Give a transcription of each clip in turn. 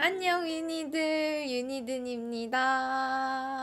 안녕 유니들, 유니든입니다.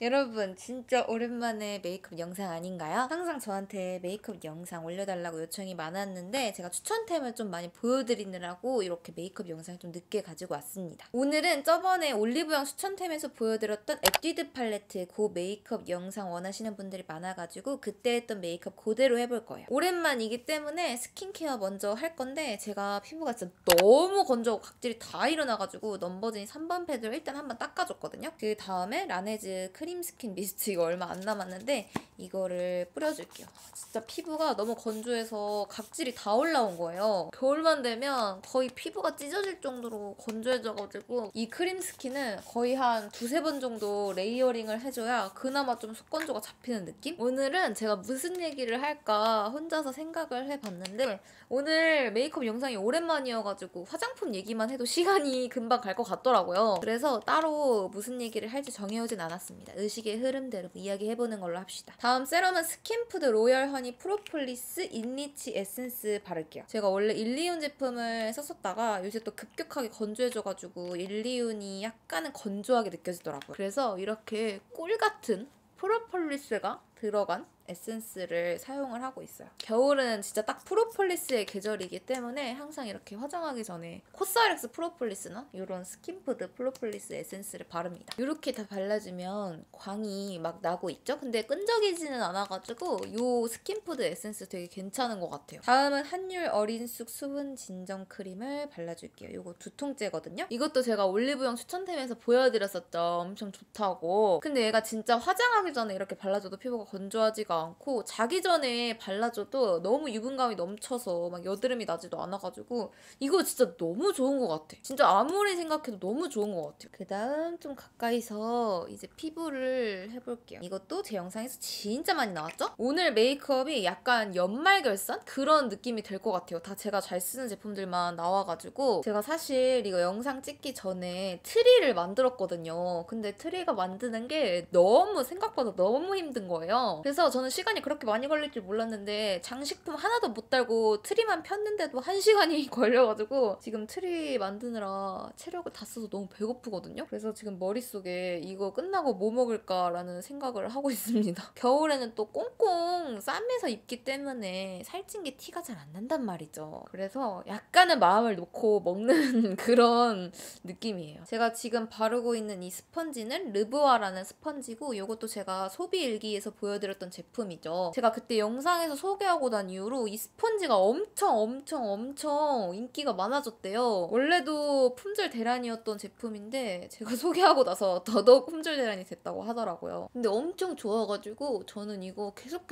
여러분 진짜 오랜만에 메이크업 영상 아닌가요? 항상 저한테 메이크업 영상 올려달라고 요청이 많았는데 제가 추천템을 좀 많이 보여드리느라고 이렇게 메이크업 영상을 좀 늦게 가지고 왔습니다. 오늘은 저번에 올리브영 추천템에서 보여드렸던 에뛰드 팔레트 그 메이크업 영상 원하시는 분들이 많아가지고 그때 했던 메이크업 그대로 해볼 거예요. 오랜만이기 때문에 스킨케어 먼저 할 건데 제가 피부가 진짜 너무 건조하고 각질이 다 일어나가지고 넘버즈인 3번 패드로 일단 한번 닦아줬거든요. 그 다음에 라네즈 크림 스킨 미스트 이거 얼마 안 남았는데 이거를 뿌려줄게요. 진짜 피부가 너무 건조해서 각질이 다 올라온 거예요. 겨울만 되면 거의 피부가 찢어질 정도로 건조해져가지고 이 크림 스킨은 거의 한 두세 번 정도 레이어링을 해줘야 그나마 좀 속건조가 잡히는 느낌? 오늘은 제가 무슨 얘기를 할까 혼자서 생각을 해봤는데 오늘 메이크업 영상이 오랜만이어가지고 화장품 얘기만 해도 시간이 금방 갈 것 같더라고요. 그래서 따로 무슨 얘기를 할지 정해오진 않았습니다. 의식의 흐름대로 이야기해보는 걸로 합시다. 다음 세럼은 스킨푸드 로열 허니 프로폴리스 인리치 에센스 바를게요. 제가 원래 일리온 제품을 썼었다가 요새 또 급격하게 건조해져가지고 일리온이 약간은 건조하게 느껴지더라고요. 그래서 이렇게 꿀같은 프로폴리스가 들어간 에센스를 사용을 하고 있어요. 겨울은 진짜 딱 프로폴리스의 계절이기 때문에 항상 이렇게 화장하기 전에 코스알엑스 프로폴리스나 이런 스킨푸드 프로폴리스 에센스를 바릅니다. 이렇게 다 발라주면 광이 막 나고 있죠? 근데 끈적이지는 않아가지고 이 스킨푸드 에센스 되게 괜찮은 것 같아요. 다음은 한율 어린쑥 수분 진정 크림을 발라줄게요. 이거 두통째거든요? 이것도 제가 올리브영 추천템에서 보여드렸었죠. 엄청 좋다고. 근데 얘가 진짜 화장하기 전에 이렇게 발라줘도 피부가 건조하지가 않고 자기 전에 발라줘도 너무 유분감이 넘쳐서 막 여드름이 나지도 않아가지고 이거 진짜 너무 좋은 것 같아. 진짜 아무리 생각해도 너무 좋은 것 같아요. 그 다음 좀 가까이서 이제 피부를 해볼게요. 이것도 제 영상에서 진짜 많이 나왔죠? 오늘 메이크업이 약간 연말 결산? 그런 느낌이 될 것 같아요. 다 제가 잘 쓰는 제품들만 나와가지고 제가 사실 이거 영상 찍기 전에 트리를 만들었거든요. 근데 트리가 만드는 게 너무 생각보다 너무 힘든 거예요. 그래서 저는 시간이 그렇게 많이 걸릴 줄 몰랐는데 장식품 하나도 못 달고 트리만 폈는데도 1시간이 걸려가지고 지금 트리 만드느라 체력을 다 써서 너무 배고프거든요. 그래서 지금 머릿속에 이거 끝나고 뭐 먹을까라는 생각을 하고 있습니다. 겨울에는 또 꽁꽁 싸매서 입기 때문에 살찐 게 티가 잘 안 난단 말이죠. 그래서 약간은 마음을 놓고 먹는 그런 느낌이에요. 제가 지금 바르고 있는 이 스펀지는 르브아라는 스펀지고 이것도 제가 소비 일기에서 보여드렸던 제품이죠. 제가 그때 영상에서 소개하고 난 이후로 이 스펀지가 엄청 인기가 많아졌대요. 원래도 품절 대란이었던 제품인데 제가 소개하고 나서 더더욱 품절 대란이 됐다고 하더라고요. 근데 엄청 좋아가지고 저는 이거 계속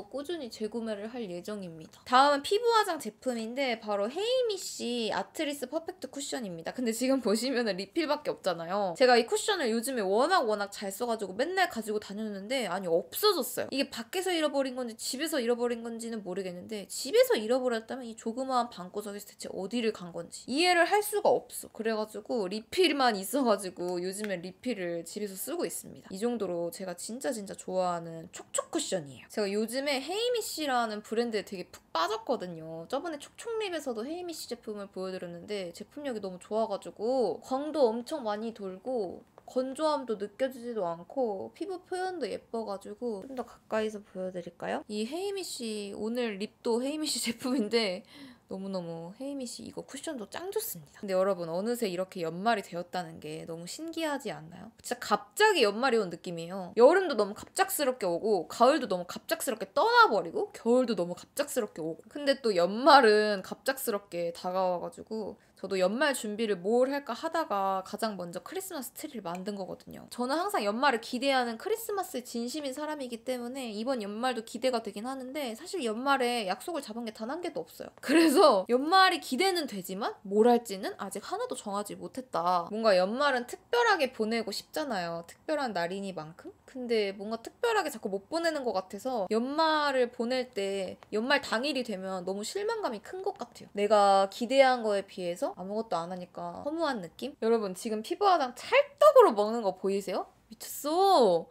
꾸준히 재구매를 할 예정입니다. 다음은 피부 화장 제품인데 바로 헤이미쉬 아트리스 퍼펙트 쿠션입니다. 근데 지금 보시면 리필밖에 없잖아요. 제가 이 쿠션을 요즘에 워낙 잘 써가지고 맨날 가지고 다녔는데 아니 없어졌어요. 이게 밖에서 잃어버린 건지 집에서 잃어버린 건지는 모르겠는데 집에서 잃어버렸다면 이 조그마한 방구석에서 대체 어디를 간 건지 이해를 할 수가 없어. 그래가지고 리필만 있어가지고 요즘에 리필을 집에서 쓰고 있습니다. 이 정도로 제가 진짜 좋아하는 촉촉 쿠션이에요. 제가 요즘에 헤이미쉬라는 브랜드에 되게 푹 빠졌거든요. 저번에 촉촉립에서도 헤이미쉬 제품을 보여드렸는데 제품력이 너무 좋아가지고 광도 엄청 많이 돌고 건조함도 느껴지지도 않고 피부 표현도 예뻐가지고 좀 더 가까이서 보여드릴까요? 이 헤이미쉬 오늘 립도 헤이미쉬 제품인데 너무너무 헤이미쉬 이거 쿠션도 짱 좋습니다. 근데 여러분 어느새 이렇게 연말이 되었다는 게 너무 신기하지 않나요? 진짜 갑자기 연말이 온 느낌이에요. 여름도 너무 갑작스럽게 오고 가을도 너무 갑작스럽게 떠나버리고 겨울도 너무 갑작스럽게 오고 근데 또 연말은 갑작스럽게 다가와가지고 저도 연말 준비를 뭘 할까 하다가 가장 먼저 크리스마스 트리를 만든 거거든요. 저는 항상 연말을 기대하는 크리스마스에 진심인 사람이기 때문에 이번 연말도 기대가 되긴 하는데 사실 연말에 약속을 잡은 게 단 한 개도 없어요. 그래서 연말이 기대는 되지만 뭘 할지는 아직 하나도 정하지 못했다. 뭔가 연말은 특별하게 보내고 싶잖아요. 특별한 날이니만큼? 근데 뭔가 특별하게 자꾸 못 보내는 것 같아서 연말을 보낼 때 연말 당일이 되면 너무 실망감이 큰 것 같아요. 내가 기대한 거에 비해서 그쵸? 아무것도 안 하니까 허무한 느낌? 여러분 지금 피부 화장 찰떡으로 먹는 거 보이세요? 미쳤어.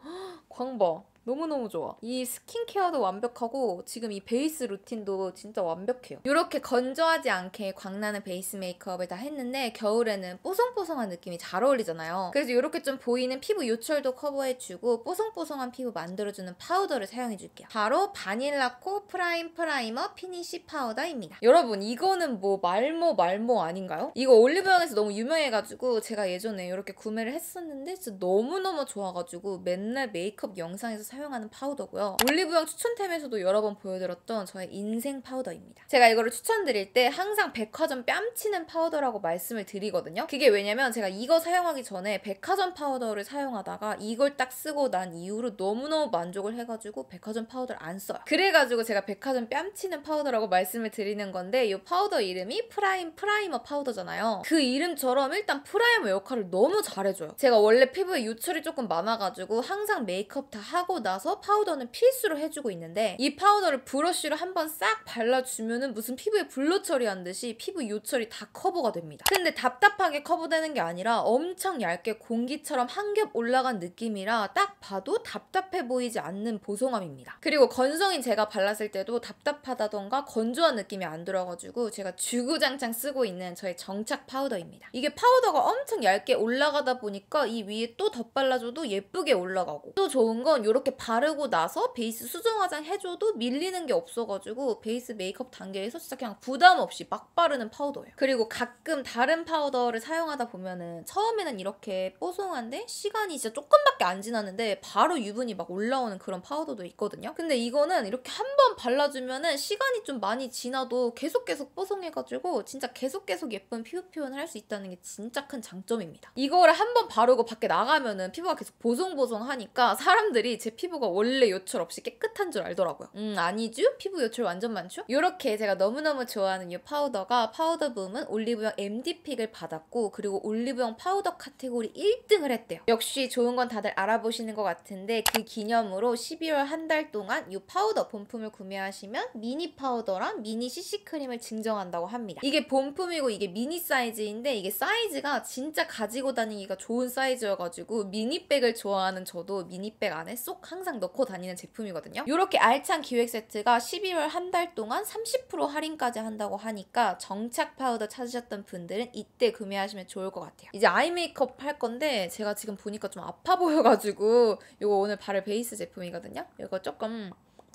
광봐. 너무너무 좋아. 이 스킨케어도 완벽하고 지금 이 베이스 루틴도 진짜 완벽해요. 이렇게 건조하지 않게 광나는 베이스 메이크업을 다 했는데 겨울에는 뽀송뽀송한 느낌이 잘 어울리잖아요. 그래서 이렇게 좀 보이는 피부 요철도 커버해주고 뽀송뽀송한 피부 만들어주는 파우더를 사용해줄게요. 바로 바닐라코 프라임 프라이머 피니쉬 파우더입니다. 여러분 이거는 뭐 말모 아닌가요? 이거 올리브영에서 너무 유명해가지고 제가 예전에 이렇게 구매를 했었는데 진짜 너무너무 좋아가지고 맨날 메이크업 영상에서 사용하는 파우더고요. 올리브영 추천템에서도 여러 번 보여드렸던 저의 인생 파우더입니다. 제가 이거를 추천드릴 때 항상 백화점 뺨치는 파우더라고 말씀을 드리거든요. 그게 왜냐면 제가 이거 사용하기 전에 백화점 파우더를 사용하다가 이걸 딱 쓰고 난 이후로 너무너무 만족을 해가지고 백화점 파우더를 안 써요. 그래가지고 제가 백화점 뺨치는 파우더라고 말씀을 드리는 건데 이 파우더 이름이 프라이머 파우더잖아요. 그 이름처럼 일단 프라이머 역할을 너무 잘해줘요. 제가 원래 피부에 요철이 조금 많아가지고 항상 메이크업 다 하고 나서 파우더는 필수로 해주고 있는데 이 파우더를 브러쉬로 한번 싹 발라주면은 무슨 피부에 블러 처리한 듯이 피부 요철이 다 커버가 됩니다. 근데 답답하게 커버되는 게 아니라 엄청 얇게 공기처럼 한 겹 올라간 느낌이라 딱 봐도 답답해 보이지 않는 보송함입니다. 그리고 건성인 제가 발랐을 때도 답답하다던가 건조한 느낌이 안 들어가지고 제가 주구장창 쓰고 있는 저의 정착 파우더입니다. 이게 파우더가 엄청 얇게 올라가다 보니까 이 위에 또 덧발라줘도 예쁘게 올라가고 또 좋은 건 이렇게 바르고 나서 베이스 수정 화장 해줘도 밀리는 게 없어가지고 베이스 메이크업 단계에서 진짜 그냥 부담 없이 막 바르는 파우더예요. 그리고 가끔 다른 파우더를 사용하다 보면은 처음에는 이렇게 뽀송한데 시간이 진짜 조금밖에 안 지났는데 바로 유분이 막 올라오는 그런 파우더도 있거든요. 근데 이거는 이렇게 한 번 발라주면은 시간이 좀 많이 지나도 계속 뽀송해가지고 진짜 계속 예쁜 피부 표현을 할 수 있다는 게 진짜 큰 장점입니다. 이거를 한 번 바르고 밖에 나가면은 피부가 계속 보송보송하니까 사람들이 제 피부가 원래 요철 없이 깨끗한 줄 알더라고요. 아니죠? 피부 요철 완전 많죠? 이렇게 제가 너무너무 좋아하는 이 파우더가 파우더 붐은 올리브영 MD픽을 받았고 그리고 올리브영 파우더 카테고리 1등을 했대요. 역시 좋은 건 다들 알아보시는 것 같은데 그 기념으로 12월 한 달 동안 이 파우더 본품을 구매하시면 미니 파우더랑 미니 CC크림을 증정한다고 합니다. 이게 본품이고 이게 미니 사이즈인데 이게 사이즈가 진짜 가지고 다니기가 좋은 사이즈여가지고 미니백을 좋아하는 저도 미니백 안에 쏙 항상 넣고 다니는 제품이거든요. 이렇게 알찬 기획 세트가 12월 한 달 동안 30% 할인까지 한다고 하니까 정착 파우더 찾으셨던 분들은 이때 구매하시면 좋을 것 같아요. 이제 아이 메이크업 할 건데 제가 지금 보니까 좀 아파 보여가지고 이거 오늘 바를 베이스 제품이거든요. 이거 조금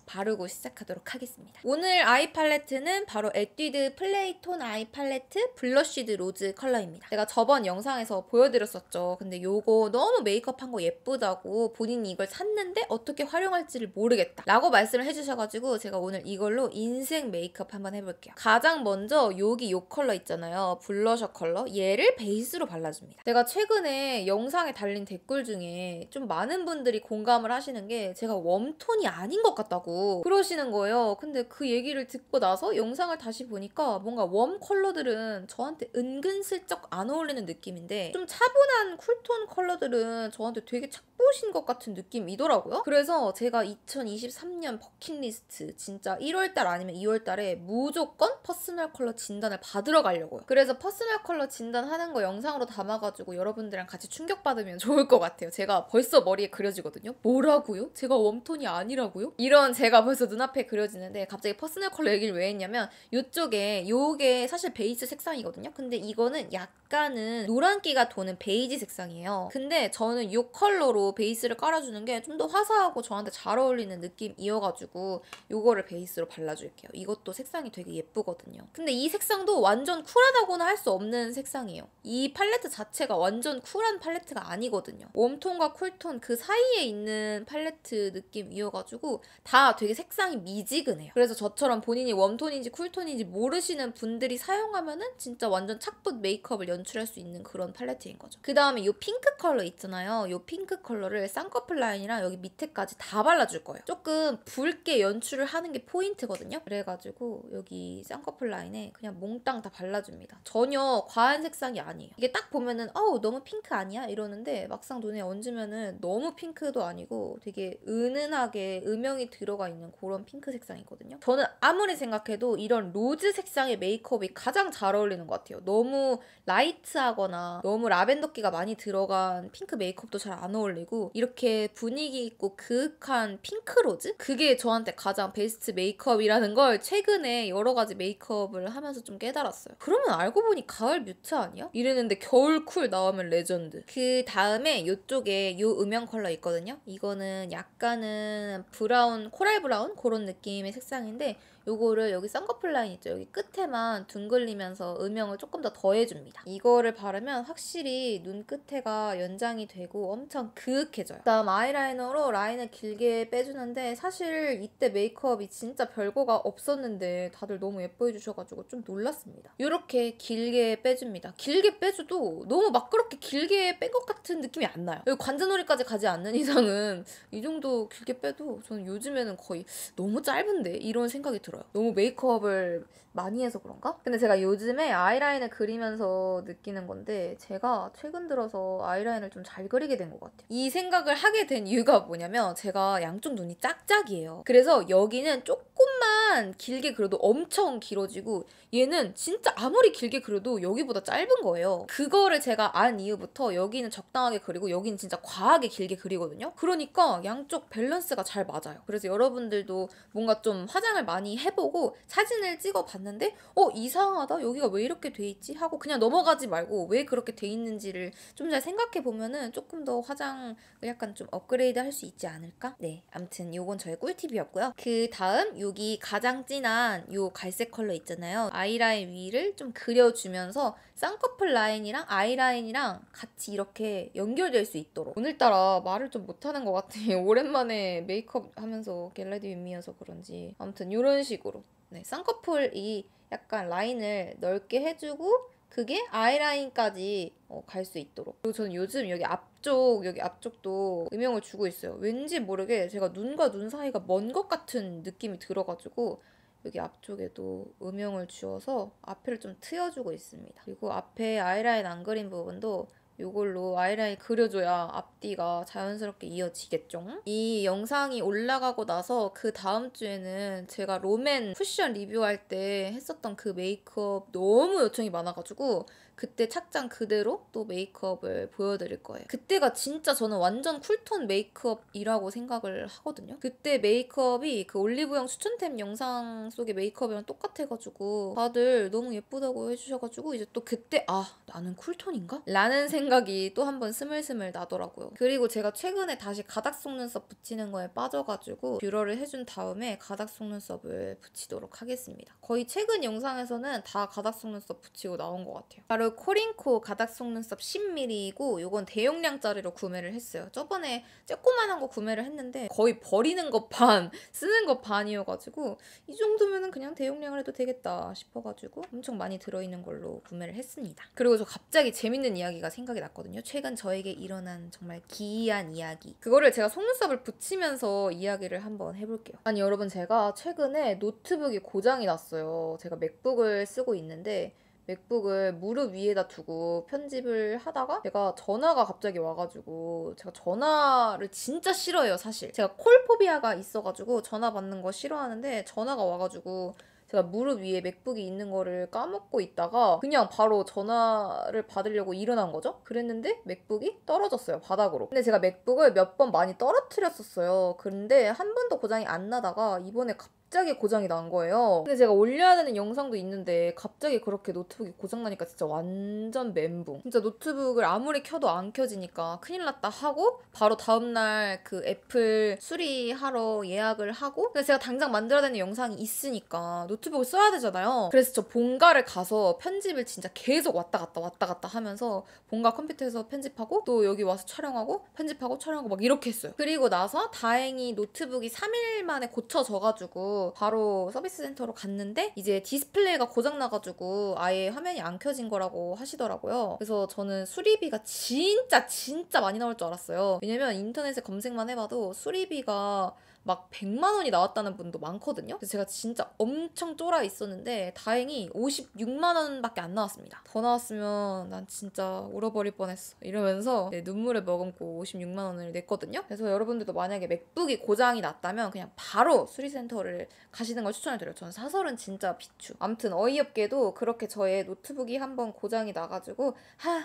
바르고 시작하도록 하겠습니다. 오늘 아이 팔레트는 바로 에뛰드 플레이톤 아이 팔레트 블러쉬드 로즈 컬러입니다. 제가 저번 영상에서 보여드렸었죠. 근데 요거 너무 메이크업한 거 예쁘다고 본인이 이걸 샀는데 어떻게 활용할지를 모르겠다 라고 말씀을 해주셔가지고 제가 오늘 이걸로 인생 메이크업 한번 해볼게요. 가장 먼저 여기 요 컬러 있잖아요. 블러셔 컬러. 얘를 베이스로 발라줍니다. 제가 최근에 영상에 달린 댓글 중에 좀 많은 분들이 공감을 하시는 게 제가 웜톤이 아닌 것 같다고 그러시는 거예요. 근데 그 얘기를 듣고 나서 영상을 다시 보니까 뭔가 웜 컬러들은 저한테 은근슬쩍 안 어울리는 느낌인데 좀 차분한 쿨톤 컬러들은 저한테 되게 착보신 것 같은 느낌이더라고요. 그래서 제가 2023년 버킷리스트 진짜 1월달 아니면 2월달에 무조건 퍼스널 컬러 진단을 받으러 가려고요. 그래서 퍼스널 컬러 진단하는 거 영상으로 담아가지고 여러분들이랑 같이 충격받으면 좋을 것 같아요. 제가 벌써 머리에 그려지거든요. 뭐라고요? 제가 웜톤이 아니라고요? 이런 제가 벌써 눈앞에 그려지는데 갑자기 퍼스널 컬러 얘기를 왜 했냐면 이쪽에 요게 사실 베이스 색상이거든요. 근데 이거는 약간은 노란기가 도는 베이지 색상이에요. 근데 저는 이 컬러로 베이스를 깔아주는 게 좀 더 화사하고 저한테 잘 어울리는 느낌이어가지고 요거를 베이스로 발라줄게요. 이것도 색상이 되게 예쁘거든요. 근데 이 색상도 완전 쿨하다고는 할 수 없는 색상이에요. 이 팔레트 자체가 완전 쿨한 팔레트가 아니거든요. 웜톤과 쿨톤 그 사이에 있는 팔레트 느낌이어가지고 다 되게 색상이 미지근해요. 그래서 저처럼 본인이 웜톤인지 쿨톤인지 모르시는 분들이 사용하면은 진짜 완전 착붙 메이크업을 연출할 수 있는 그런 팔레트인 거죠. 그 다음에 이 핑크 컬러 있잖아요. 이 핑크 컬러를 쌍꺼풀 라인이랑 여기 밑에까지 다 발라줄 거예요. 조금 붉게 연출을 하는 게 포인트거든요. 그래가지고 여기 쌍꺼풀 라인에 그냥 몽땅 다 발라줍니다. 전혀 과한 색상이 아니에요. 이게 딱 보면은 너무 핑크 아니야? 이러는데 막상 눈에 얹으면은 너무 핑크도 아니고 되게 은은하게 음영이 들어가 들어가 있는 그런 핑크 색상이거든요. 저는 아무리 생각해도 이런 로즈 색상의 메이크업이 가장 잘 어울리는 것 같아요. 너무 라이트하거나 너무 라벤더기가 많이 들어간 핑크 메이크업도 잘 안 어울리고 이렇게 분위기 있고 그윽한 핑크 로즈? 그게 저한테 가장 베스트 메이크업이라는 걸 최근에 여러 가지 메이크업을 하면서 좀 깨달았어요. 그러면 알고 보니 가을 뮤트 아니야? 이랬는데 겨울 쿨 나오면 레전드. 그 다음에 이쪽에 이 음영 컬러 있거든요. 이거는 약간은 브라운, 코랄 브라운 그런 느낌의 색상인데 요거를 여기 쌍꺼풀 라인 있죠? 여기 끝에만 둥글리면서 음영을 조금 더 더해줍니다. 이거를 바르면 확실히 눈 끝에가 연장이 되고 엄청 그윽해져요. 그다음 아이라이너로 라인을 길게 빼주는데 사실 이때 메이크업이 진짜 별거가 없었는데 다들 너무 예뻐해 주셔가지고 좀 놀랐습니다. 이렇게 길게 빼줍니다. 길게 빼줘도 너무 막 그렇게 길게 뺀 것 같은 느낌이 안 나요. 여기 관자놀이까지 가지 않는 이상은 이 정도 길게 빼도 저는 요즘에는 거의 너무 짧은데? 이런 생각이 들어요. 너무 메이크업을 많이 해서 그런가? 근데 제가 요즘에 아이라인을 그리면서 느끼는 건데 제가 최근 들어서 아이라인을 좀 잘 그리게 된 것 같아요. 이 생각을 하게 된 이유가 뭐냐면 제가 양쪽 눈이 짝짝이에요. 그래서 여기는 조금만 길게 그려도 엄청 길어지고 얘는 진짜 아무리 길게 그려도 여기보다 짧은 거예요. 그거를 제가 안 이후부터 여기는 적당하게 그리고 여기는 진짜 과하게 길게 그리거든요. 그러니까 양쪽 밸런스가 잘 맞아요. 그래서 여러분들도 뭔가 좀 화장을 많이 해보고 사진을 찍어봤는데 이상하다? 여기가 왜 이렇게 돼 있지? 하고 그냥 넘어가지 말고 왜 그렇게 돼 있는지를 좀 잘 생각해보면은 조금 더 화장을 약간 좀 업그레이드 할 수 있지 않을까? 네, 아무튼 요건 저의 꿀팁이었고요. 그 다음 여기 가장 진한 요 갈색 컬러 있잖아요. 아이라인 위를 좀 그려주면서 쌍꺼풀 라인이랑 아이라인이랑 같이 이렇게 연결될 수 있도록. 오늘따라 말을 좀 못하는 것 같아요. 오랜만에 메이크업 하면서 겟레디 윈미여서 그런지 아무튼 이런 식으로 네, 쌍꺼풀이 약간 라인을 넓게 해주고 그게 아이라인까지 갈 수 있도록. 그리고 저는 요즘 여기 앞쪽도 음영을 주고 있어요. 왠지 모르게 제가 눈과 눈 사이가 먼 것 같은 느낌이 들어가지고 여기 앞쪽에도 음영을 주어서 앞을 좀 트여주고 있습니다. 그리고 앞에 아이라인 안 그린 부분도 이걸로 아이라인 그려줘야 앞뒤가 자연스럽게 이어지겠죠? 이 영상이 올라가고 나서 그 다음 주에는 제가 롬앤 쿠션 리뷰할 때 했었던 그 메이크업 너무 요청이 많아가지고 그때 착장 그대로 또 메이크업을 보여드릴 거예요. 그때가 진짜 저는 완전 쿨톤 메이크업이라고 생각을 하거든요. 그때 메이크업이 그 올리브영 추천템 영상 속의 메이크업이랑 똑같아가지고 다들 너무 예쁘다고 해주셔가지고 이제 또 그때 나는 쿨톤인가? 라는 생각이 또 한 번 스물스물 나더라고요. 그리고 제가 최근에 다시 가닥 속눈썹 붙이는 거에 빠져가지고 뷰러를 해준 다음에 가닥 속눈썹을 붙이도록 하겠습니다. 거의 최근 영상에서는 다 가닥 속눈썹 붙이고 나온 것 같아요. 바로 코링코 가닥 속눈썹 10mm이고 이건 대용량짜리로 구매를 했어요. 저번에 조그만한 거 구매를 했는데 거의 버리는 것 반, 쓰는 것 반이어가지고 이 정도면은 그냥 대용량을 해도 되겠다 싶어가지고 엄청 많이 들어있는 걸로 구매를 했습니다. 그리고 저 갑자기 재밌는 이야기가 생각이 났거든요. 최근 저에게 일어난 정말 기이한 이야기. 그거를 제가 속눈썹을 붙이면서 이야기를 한번 해볼게요. 아니 여러분 제가 최근에 노트북이 고장이 났어요. 제가 맥북을 쓰고 있는데 맥북을 무릎 위에다 두고 편집을 하다가 제가 전화가 갑자기 와가지고 제가 전화를 진짜 싫어해요 사실. 제가 콜포비아가 있어가지고 전화 받는 거 싫어하는데 전화가 와가지고 제가 무릎 위에 맥북이 있는 거를 까먹고 있다가 그냥 바로 전화를 받으려고 일어난 거죠. 그랬는데 맥북이 떨어졌어요 바닥으로. 근데 제가 맥북을 몇 번 많이 떨어뜨렸었어요. 근데 한 번도 고장이 안 나다가 이번에 갑자기 고장이 난 거예요. 근데 제가 올려야 되는 영상도 있는데 갑자기 그렇게 노트북이 고장나니까 진짜 완전 멘붕. 진짜 노트북을 아무리 켜도 안 켜지니까 큰일 났다 하고 바로 다음날 그 애플 수리하러 예약을 하고 근데 제가 당장 만들어야 되는 영상이 있으니까 노트북을 써야 되잖아요. 그래서 저 본가를 가서 편집을 진짜 계속 왔다 갔다 하면서 본가 컴퓨터에서 편집하고 또 여기 와서 촬영하고 편집하고 촬영하고 막 이렇게 했어요. 그리고 나서 다행히 노트북이 3일 만에 고쳐져가지고 바로 서비스 센터로 갔는데 이제 디스플레이가 고장나가지고 아예 화면이 안 켜진 거라고 하시더라고요. 그래서 저는 수리비가 진짜 많이 나올 줄 알았어요. 왜냐면 인터넷에 검색만 해봐도 수리비가 막 100만 원이 나왔다는 분도 많거든요. 그래서 제가 진짜 엄청 쫄아 있었는데 다행히 56만 원밖에 안 나왔습니다. 더 나왔으면 난 진짜 울어버릴 뻔했어 이러면서 네, 눈물을 머금고 56만 원을 냈거든요. 그래서 여러분들도 만약에 맥북이 고장이 났다면 그냥 바로 수리센터를 가시는 걸 추천을 드려요. 저는 사설은 진짜 비추. 아무튼 어이없게도 그렇게 저의 노트북이 한번 고장이 나가지고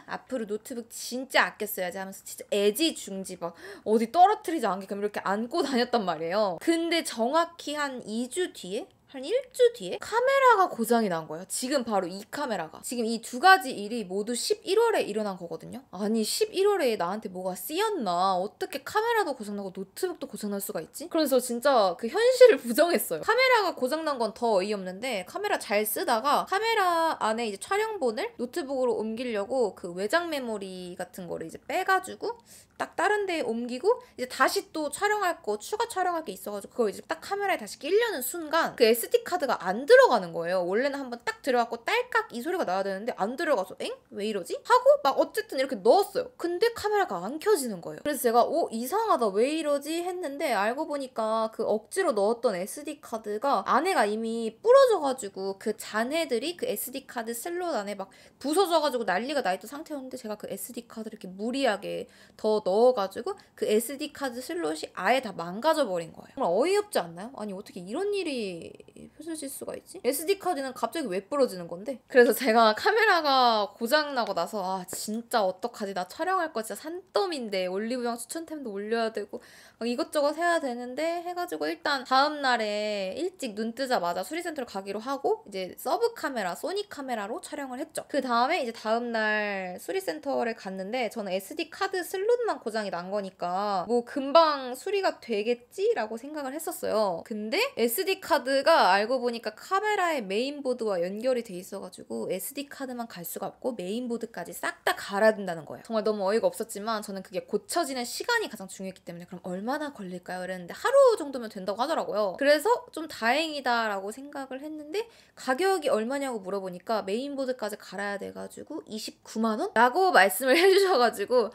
앞으로 노트북 진짜 아껴 써야지 하면서 진짜 애지중지 막 어디 떨어뜨리지 않게끔 이렇게 안고 다녔단 말이에요. 근데 정확히 한 2주 뒤에? 한 일주 뒤에 카메라가 고장이 난 거예요. 지금 바로 이 카메라가. 지금 이 두 가지 일이 모두 11월에 일어난 거거든요. 아니 11월에 나한테 뭐가 쓰였나. 어떻게 카메라도 고장나고 노트북도 고장날 수가 있지? 그래서 진짜 그 현실을 부정했어요. 카메라가 고장난 건 더 어이없는데 카메라 잘 쓰다가 카메라 안에 이제 촬영본을 노트북으로 옮기려고 그 외장 메모리 같은 거를 이제 빼가지고 딱 다른 데에 옮기고 이제 다시 또 촬영할 거 추가 촬영할 게 있어가지고 그걸 이제 딱 카메라에 다시 끼려는 순간 그 SD 카드가 안 들어가는 거예요. 원래는 한번 딱 들어갔고 딸깍 이 소리가 나야 되는데 안 들어가서 엥? 왜 이러지? 하고 막 어쨌든 이렇게 넣었어요. 근데 카메라가 안 켜지는 거예요. 그래서 제가 이상하다 왜 이러지 했는데 알고 보니까 그 억지로 넣었던 SD 카드가 안에가 이미 부러져가지고 그 잔해들이 그 SD 카드 슬롯 안에 막 부서져가지고 난리가 나 있던 상태였는데 제가 그 SD 카드를 이렇게 무리하게 더 넣어가지고 그 SD 카드 슬롯이 아예 다 망가져 버린 거예요. 정말 어이없지 않나요? 아니 어떻게 이런 일이 펼쳐질 수가 있지? SD 카드는 갑자기 왜 부러지는 건데? 그래서 제가 카메라가 고장나고 나서 진짜 어떡하지? 나 촬영할 거 진짜 산더미인데 올리브영 추천템도 올려야 되고 막 이것저것 해야 되는데 해가지고 일단 다음날에 일찍 눈 뜨자마자 수리센터를 가기로 하고 이제 서브 카메라, 소니 카메라로 촬영을 했죠. 그 다음에 이제 다음날 수리센터를 갔는데 저는 SD 카드 슬롯만 고장이 난 거니까 뭐 금방 수리가 되겠지라고 생각을 했었어요. 근데 SD 카드가 알고 보니까 카메라의 메인보드와 연결이 돼 있어가지고 SD 카드만 갈 수가 없고 메인보드까지 싹 다 갈아야 된다는 거예요. 정말 너무 어이가 없었지만 저는 그게 고쳐지는 시간이 가장 중요했기 때문에 그럼 얼마나 걸릴까요? 이랬는데 하루 정도면 된다고 하더라고요. 그래서 좀 다행이다라고 생각을 했는데 가격이 얼마냐고 물어보니까 메인보드까지 갈아야 돼가지고 29만 원? 라고 말씀을 해주셔가지고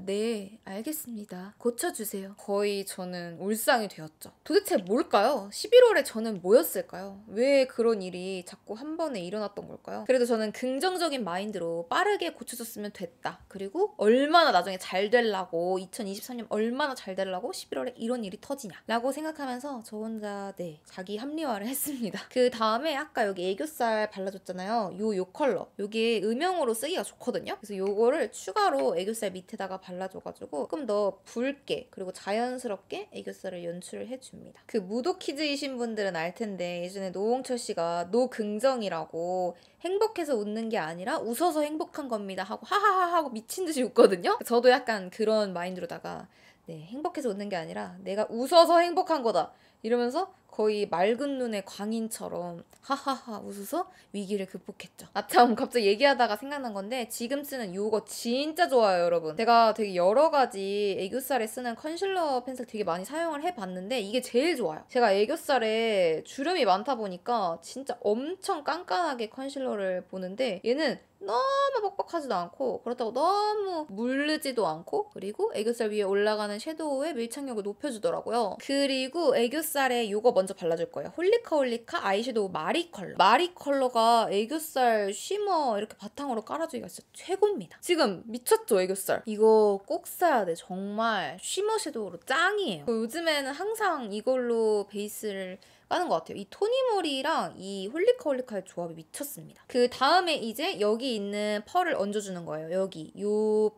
네, 알겠습니다. 고쳐주세요. 거의 저는 울상이 되었죠. 도대체 뭘까요? 11월에 저는 뭐였을까요? 왜 그런 일이 자꾸 한 번에 일어났던 걸까요? 그래도 저는 긍정적인 마인드로 빠르게 고쳐졌으면 됐다. 그리고 얼마나 나중에 잘 되려고 2023년 얼마나 잘 되려고 11월에 이런 일이 터지냐 라고 생각하면서 저 혼자 자기 합리화를 했습니다. 그 다음에 아까 여기 애교살 발라줬잖아요. 요 컬러. 요게 음영으로 쓰기가 좋거든요. 그래서 요거를 추가로 애교살 밑에다가 발라줘가지고 조금 더 붉게 그리고 자연스럽게 애교살을 연출을 해줍니다. 그 무도키즈이신 분들은 알 텐데 예전에 노홍철 씨가 노긍정이라고 행복해서 웃는 게 아니라 웃어서 행복한 겁니다 하고 하하하 하고 미친 듯이 웃거든요. 저도 약간 그런 마인드로다가 행복해서 웃는 게 아니라 내가 웃어서 행복한 거다 이러면서 거의 맑은 눈의 광인처럼 하하하 웃어서 위기를 극복했죠. 참 갑자기 얘기하다가 생각난 건데 지금 쓰는 이거 진짜 좋아요 여러분. 제가 되게 여러 가지 애교살에 쓰는 컨실러 펜슬 되게 많이 사용을 해봤는데 이게 제일 좋아요. 제가 애교살에 주름이 많다 보니까 진짜 엄청 깐깐하게 컨실러를 보는데 얘는 너무 뻑뻑하지도 않고 그렇다고 너무 물르지도 않고 그리고 애교살 위에 올라가는 섀도우의 밀착력을 높여주더라고요. 그리고 애교살에 이거 먼저 발라줄 거예요. 홀리카홀리카 아이섀도우 마리 컬러. 마리 컬러가 애교살 쉬머 이렇게 바탕으로 깔아주기가 진짜 최고입니다. 지금 미쳤죠 애교살? 이거 꼭 써야 돼. 정말 쉬머 섀도우로 짱이에요. 요즘에는 항상 이걸로 베이스를 까는 것 같아요. 이 토니모리랑 이 홀리카홀리카의 조합이 미쳤습니다. 그 다음에 이제 여기 있는 펄을 얹어주는 거예요. 여기 요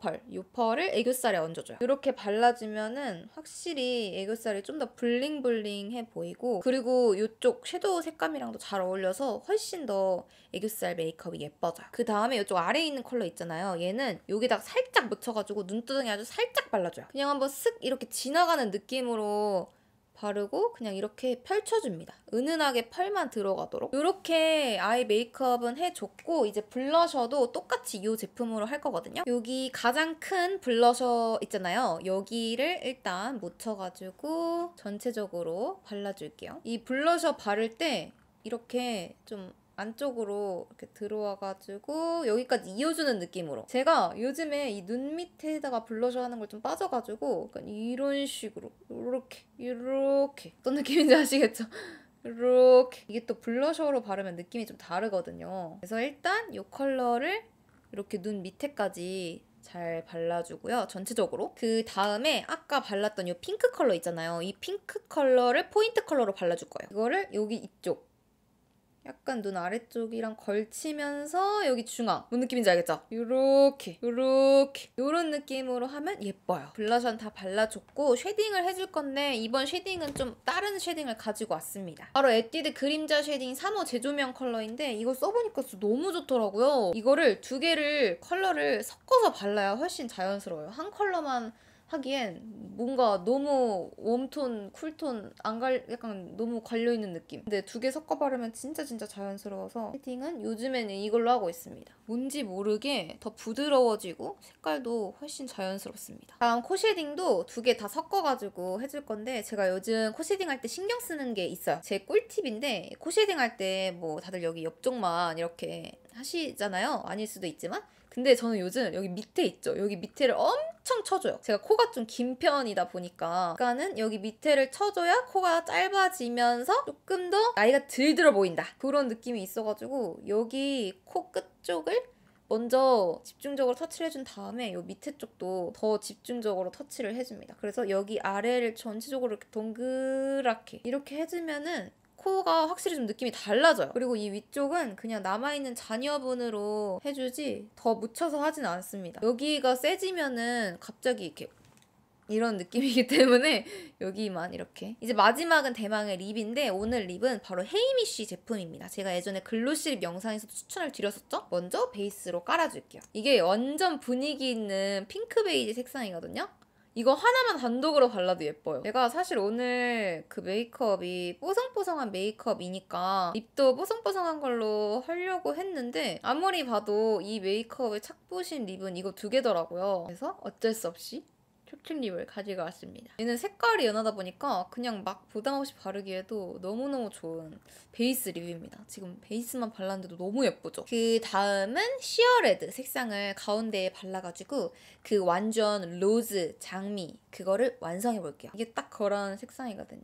펄을 애교살에 얹어줘요. 이렇게 발라주면은 확실히 애교살이 좀 더 블링블링해 보이고 그리고 이쪽 섀도우 색감이랑도 잘 어울려서 훨씬 더 애교살 메이크업이 예뻐져요. 그 다음에 이쪽 아래에 있는 컬러 있잖아요. 얘는 여기다가 살짝 묻혀가지고 눈두덩이 아주 살짝 발라줘요. 그냥 한번 쓱 이렇게 지나가는 느낌으로 바르고 그냥 이렇게 펼쳐줍니다. 은은하게 펄만 들어가도록. 이렇게 아이 메이크업은 해줬고 이제 블러셔도 똑같이 이 제품으로 할 거거든요. 여기 가장 큰 블러셔 있잖아요. 여기를 일단 묻혀가지고 전체적으로 발라줄게요. 이 블러셔 바를 때 이렇게 좀 안쪽으로 이렇게 들어와가지고 여기까지 이어주는 느낌으로. 제가 요즘에 이 눈 밑에다가 블러셔 하는 걸 좀 빠져가지고 약간 이런 식으로 이렇게 어떤 느낌인지 아시겠죠? 이렇게 이게 또 블러셔로 바르면 느낌이 좀 다르거든요. 그래서 일단 이 컬러를 이렇게 눈 밑에까지 잘 발라주고요. 전체적으로. 그 다음에 아까 발랐던 이 핑크 컬러 있잖아요. 이 핑크 컬러를 포인트 컬러로 발라줄 거예요. 이거를 여기 이쪽 약간 눈 아래쪽이랑 걸치면서 여기 중앙. 뭔 느낌인지 알겠죠? 요렇게 요런 느낌으로 하면 예뻐요. 블러셔는 다 발라줬고 쉐딩을 해줄 건데 이번 쉐딩은 좀 다른 쉐딩을 가지고 왔습니다. 바로 에뛰드 그림자 쉐딩 3호 제조명 컬러인데 이거 써보니까 너무 좋더라고요. 이거를 두 개를 컬러를 섞어서 발라야 훨씬 자연스러워요. 한 컬러만 하기엔 뭔가 너무 웜톤, 쿨톤 약간 너무 걸려있는 느낌. 근데 두 개 섞어 바르면 진짜 자연스러워서 쉐딩은 요즘에는 이걸로 하고 있습니다. 뭔지 모르게 더 부드러워지고 색깔도 훨씬 자연스럽습니다. 다음 코 쉐딩도 두 개 다 섞어가지고 해줄 건데 제가 요즘 코 쉐딩 할 때 신경 쓰는 게 있어요. 제 꿀팁인데 코 쉐딩 할 때 뭐 다들 여기 옆쪽만 이렇게 하시잖아요. 아닐 수도 있지만 근데 저는 요즘 여기 밑에 있죠. 여기 밑에를 엄청 쳐줘요. 제가 코가 좀 긴 편이다 보니까 그러니까는 여기 밑에를 쳐줘야 코가 짧아지면서 조금 더 나이가 덜 들어 보인다. 그런 느낌이 있어가지고 여기 코 끝 쪽을 먼저 집중적으로 터치를 해준 다음에 이 밑에 쪽도 더 집중적으로 터치를 해줍니다. 그래서 여기 아래를 전체적으로 이렇게 동그랗게 이렇게 해주면은 코가 확실히 좀 느낌이 달라져요. 그리고 이 위쪽은 그냥 남아있는 잔여분으로 해주지 더 묻혀서 하진 않습니다. 여기가 세지면은 갑자기 이렇게 이런 느낌이기 때문에 여기만 이렇게. 이제 마지막은 대망의 립인데 오늘 립은 바로 헤이미쉬 제품입니다. 제가 예전에 글로시 립 영상에서도 추천을 드렸었죠? 먼저 베이스로 깔아줄게요. 이게 완전 분위기 있는 핑크 베이지 색상이거든요? 이거 하나만 단독으로 발라도 예뻐요. 제가 사실 오늘 그 메이크업이 뽀송뽀송한 메이크업이니까 립도 뽀송뽀송한 걸로 하려고 했는데 아무리 봐도 이 메이크업의 착붙인 립은 이거 두 개더라고요. 그래서 어쩔 수 없이 촉촉 립을 가지고 왔습니다. 얘는 색깔이 연하다 보니까 그냥 막 부담 없이 바르기에도 너무너무 좋은 베이스 립입니다. 지금 베이스만 발랐는데도 너무 예쁘죠? 그 다음은 시어레드 색상을 가운데에 발라가지고 그 완전 로즈, 장미 그거를 완성해볼게요. 이게 딱 그런 색상이거든요.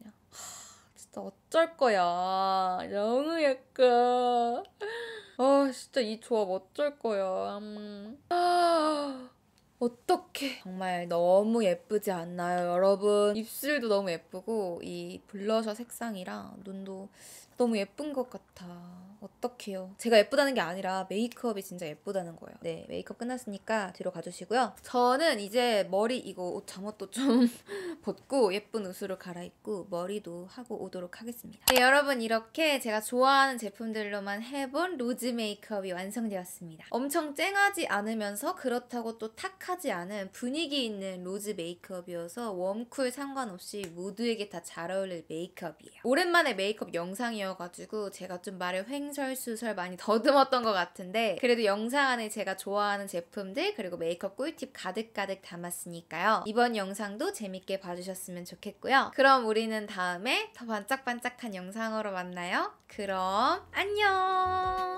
진짜 어쩔 거야. 너무 예뻐. 진짜 이 조합 어쩔 거야. 어떡해. 정말 너무 예쁘지 않나요, 여러분? 입술도 너무 예쁘고 이 블러셔 색상이랑 눈도 너무 예쁜 것 같아. 어떡해요. 제가 예쁘다는 게 아니라 메이크업이 진짜 예쁘다는 거예요. 네, 메이크업 끝났으니까 뒤로 가주시고요. 저는 이제 머리 이거 옷 잠옷도 좀 벗고 예쁜 옷으로 갈아입고 머리도 하고 오도록 하겠습니다. 네, 여러분 이렇게 제가 좋아하는 제품들로만 해본 로즈 메이크업이 완성되었습니다. 엄청 쨍하지 않으면서 그렇다고 또 탁하지 않은 분위기 있는 로즈 메이크업이어서 웜쿨 상관없이 모두에게 다 잘 어울릴 메이크업이에요. 오랜만에 메이크업 영상이어가지고 제가 좀 말을 횡설수설 많이 더듬었던 것 같은데 그래도 영상 안에 제가 좋아하는 제품들 그리고 메이크업 꿀팁 가득가득 담았으니까요. 이번 영상도 재밌게 봐주셨으면 좋겠고요. 그럼 우리는 다음에 더 반짝반짝한 영상으로 만나요. 그럼 안녕!